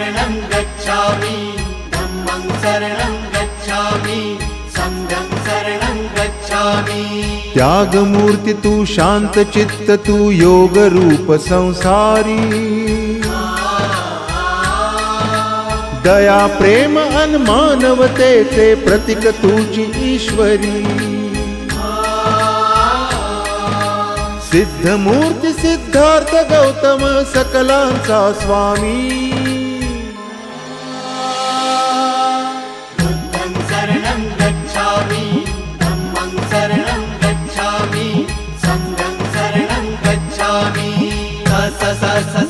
शरणं गच्छामि धम्मं शरणं गच्छामि संघं शरणं गच्छामि। त्यागमूर्ति तू शांत चित्त तू योग रूप संसारी दया प्रेम अन मानवतेचे प्रतीक तुझी ईश्वरी सिद्धमूर्ती सिद्धार्थ गौतम सकलांचा स्वामी बुद्धं शरणं गच्छामि धम्मं शरणं गच्छामि संघं शरणं गच्छामि। स स स स